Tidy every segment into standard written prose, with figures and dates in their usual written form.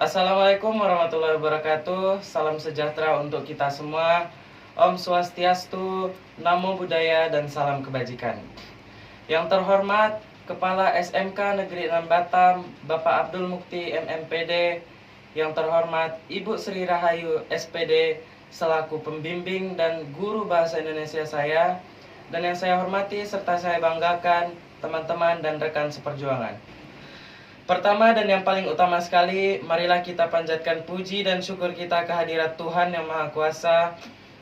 Assalamualaikum warahmatullahi wabarakatuh. Salam sejahtera untuk kita semua. Om Swastiastu, Namo Buddhaya, dan salam kebajikan. Yang terhormat Kepala SMK Negeri 6 Batam, Bapak Abdul Mukti MMPD. Yang terhormat Ibu Sri Rahayu SPD selaku pembimbing dan guru bahasa Indonesia saya. Dan yang saya hormati serta saya banggakan teman-teman dan rekan seperjuangan. Pertama dan yang paling utama sekali, marilah kita panjatkan puji dan syukur kita kehadirat Tuhan Yang Maha Kuasa,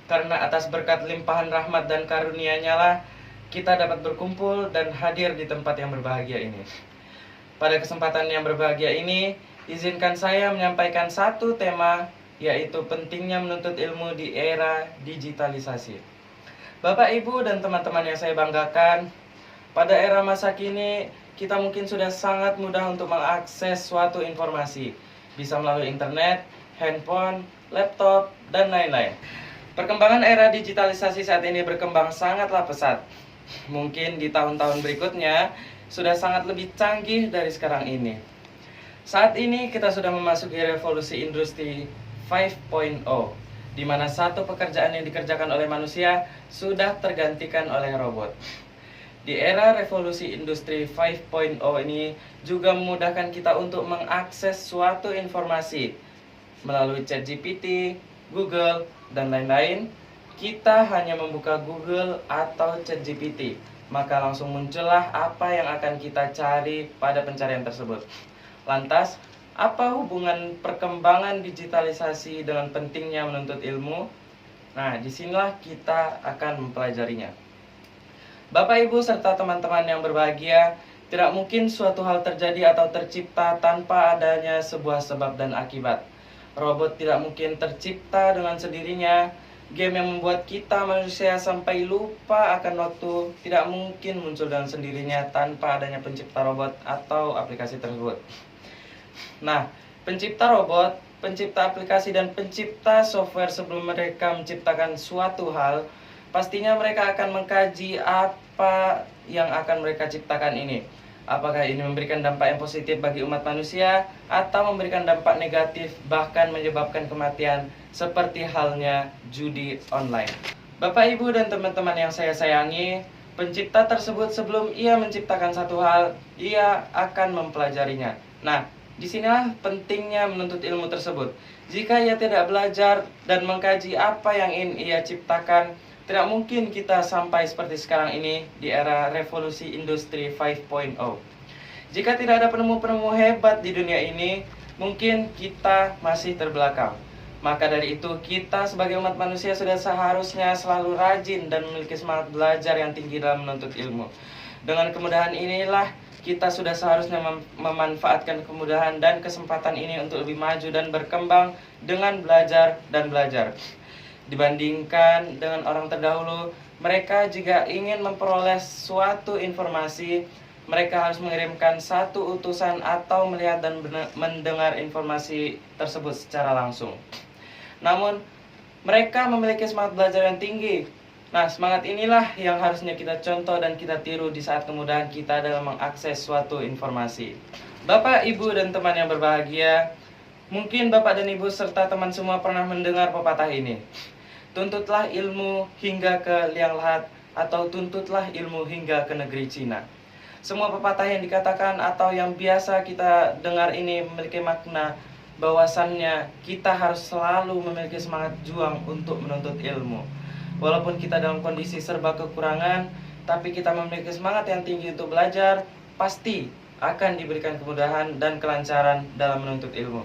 karena atas berkat limpahan rahmat dan karunia-Nya lah kita dapat berkumpul dan hadir di tempat yang berbahagia ini. Pada kesempatan yang berbahagia ini, izinkan saya menyampaikan satu tema, yaitu pentingnya menuntut ilmu di era digitalisasi. Bapak, Ibu, dan teman-teman yang saya banggakan, pada era masa kini, kita mungkin sudah sangat mudah untuk mengakses suatu informasi. Bisa melalui internet, handphone, laptop, dan lain-lain. Perkembangan era digitalisasi saat ini berkembang sangatlah pesat. Mungkin di tahun-tahun berikutnya sudah sangat lebih canggih dari sekarang ini. Saat ini kita sudah memasuki revolusi industri 5.0, di mana satu pekerjaan yang dikerjakan oleh manusia sudah tergantikan oleh robot. Di era revolusi industri 5.0 ini juga memudahkan kita untuk mengakses suatu informasi melalui ChatGPT, Google, dan lain-lain. Kita hanya membuka Google atau ChatGPT, maka langsung muncullah apa yang akan kita cari pada pencarian tersebut. Lantas, apa hubungan perkembangan digitalisasi dengan pentingnya menuntut ilmu? Nah, disinilah kita akan mempelajarinya. Bapak, Ibu, serta teman-teman yang berbahagia, tidak mungkin suatu hal terjadi atau tercipta tanpa adanya sebuah sebab dan akibat. Robot tidak mungkin tercipta dengan sendirinya. Game yang membuat kita manusia sampai lupa akan waktu tidak mungkin muncul dengan sendirinya tanpa adanya pencipta robot atau aplikasi tersebut. Nah, pencipta robot, pencipta aplikasi, dan pencipta software sebelum mereka menciptakan suatu hal, pastinya mereka akan mengkaji apa yang akan mereka ciptakan ini. Apakah ini memberikan dampak yang positif bagi umat manusia atau memberikan dampak negatif bahkan menyebabkan kematian seperti halnya judi online. Bapak, Ibu, dan teman-teman yang saya sayangi, pencipta tersebut sebelum ia menciptakan satu hal, ia akan mempelajarinya. Nah, disinilah pentingnya menuntut ilmu tersebut. Jika ia tidak belajar dan mengkaji apa yang ingin ia ciptakan, tidak mungkin kita sampai seperti sekarang ini di era revolusi industri 5.0. Jika tidak ada penemu-penemu hebat di dunia ini, mungkin kita masih terbelakang. Maka dari itu, kita sebagai umat manusia sudah seharusnya selalu rajin dan memiliki semangat belajar yang tinggi dalam menuntut ilmu. Dengan kemudahan inilah kita sudah seharusnya memanfaatkan kemudahan dan kesempatan ini untuk lebih maju dan berkembang dengan belajar dan belajar. Dibandingkan dengan orang terdahulu, mereka jika ingin memperoleh suatu informasi, mereka harus mengirimkan satu utusan atau melihat dan mendengar informasi tersebut secara langsung. Namun, mereka memiliki semangat belajar yang tinggi. Nah, semangat inilah yang harusnya kita contoh dan kita tiru di saat kemudahan kita dalam mengakses suatu informasi. Bapak, Ibu, dan teman yang berbahagia, mungkin Bapak dan Ibu serta teman semua pernah mendengar pepatah ini. Tuntutlah ilmu hingga ke liang lahat, atau tuntutlah ilmu hingga ke negeri Cina. Semua pepatah yang dikatakan atau yang biasa kita dengar ini memiliki makna bahwasannya kita harus selalu memiliki semangat juang untuk menuntut ilmu. Walaupun kita dalam kondisi serba kekurangan, tapi kita memiliki semangat yang tinggi untuk belajar, pasti akan diberikan kemudahan dan kelancaran dalam menuntut ilmu.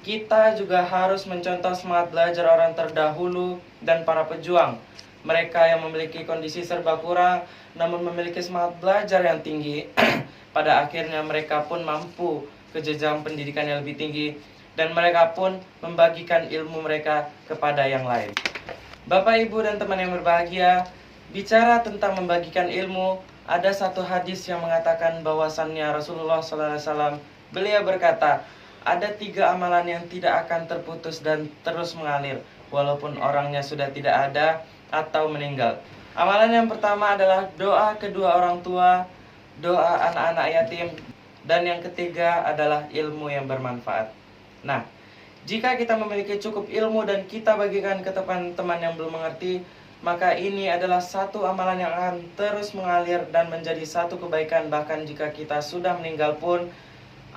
Kita juga harus mencontoh semangat belajar orang terdahulu dan para pejuang. Mereka yang memiliki kondisi serba kurang, namun memiliki semangat belajar yang tinggi. Pada akhirnya mereka pun mampu ke jenjang pendidikan yang lebih tinggi, dan mereka pun membagikan ilmu mereka kepada yang lain. Bapak, Ibu, dan teman yang berbahagia, bicara tentang membagikan ilmu, ada satu hadis yang mengatakan bahwasannya Rasulullah SAW, beliau berkata, ada 3 amalan yang tidak akan terputus dan terus mengalir, walaupun orangnya sudah tidak ada atau meninggal. Amalan yang pertama adalah doa kedua orang tua, doa anak-anak yatim, dan yang ketiga adalah ilmu yang bermanfaat. Nah, jika kita memiliki cukup ilmu dan kita bagikan ke teman-teman yang belum mengerti, maka ini adalah satu amalan yang akan terus mengalir dan menjadi satu kebaikan. Bahkan jika kita sudah meninggal pun,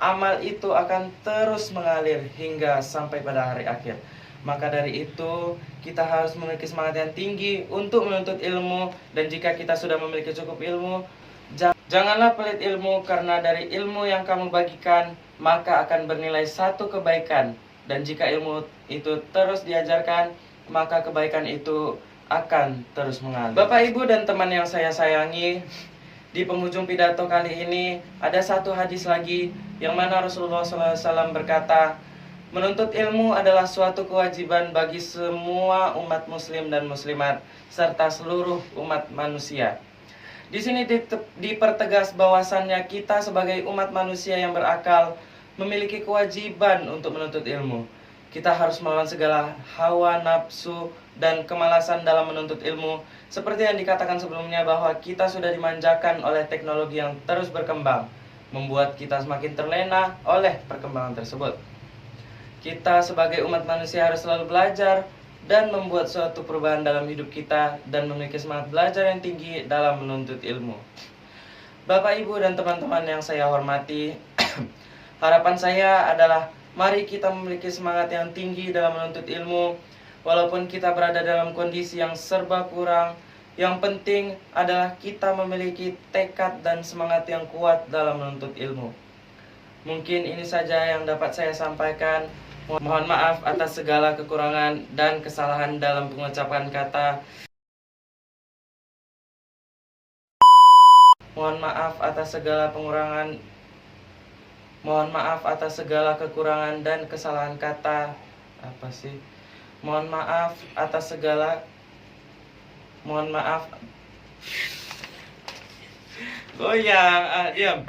amal itu akan terus mengalir hingga sampai pada hari akhir. Maka dari itu, kita harus memiliki semangat yang tinggi untuk menuntut ilmu. Dan jika kita sudah memiliki cukup ilmu, janganlah pelit ilmu, karena dari ilmu yang kamu bagikan, maka akan bernilai satu kebaikan. Dan jika ilmu itu terus diajarkan, maka kebaikan itu akan terus mengalir. Bapak, Ibu, dan teman yang saya sayangi, di penghujung pidato kali ini ada satu hadis lagi yang mana Rasulullah SAW berkata, menuntut ilmu adalah suatu kewajiban bagi semua umat muslim dan muslimat serta seluruh umat manusia. Di sini dipertegas bahwasannya kita sebagai umat manusia yang berakal memiliki kewajiban untuk menuntut ilmu. Kita harus melawan segala hawa nafsu dan kemalasan dalam menuntut ilmu. Seperti yang dikatakan sebelumnya bahwa kita sudah dimanjakan oleh teknologi yang terus berkembang, membuat kita semakin terlena oleh perkembangan tersebut. Kita sebagai umat manusia harus selalu belajar dan membuat suatu perubahan dalam hidup kita dan memiliki semangat belajar yang tinggi dalam menuntut ilmu. Bapak, Ibu, dan teman-teman yang saya hormati, harapan saya adalah mari kita memiliki semangat yang tinggi dalam menuntut ilmu. Walaupun kita berada dalam kondisi yang serba kurang, yang penting adalah kita memiliki tekad dan semangat yang kuat dalam menuntut ilmu. Mungkin ini saja yang dapat saya sampaikan. Mohon maaf atas segala kekurangan dan kesalahan dalam pengucapan kata. Mohon maaf atas segala kekurangan dan kesalahan kata. Mohon maaf. Goyang, diam.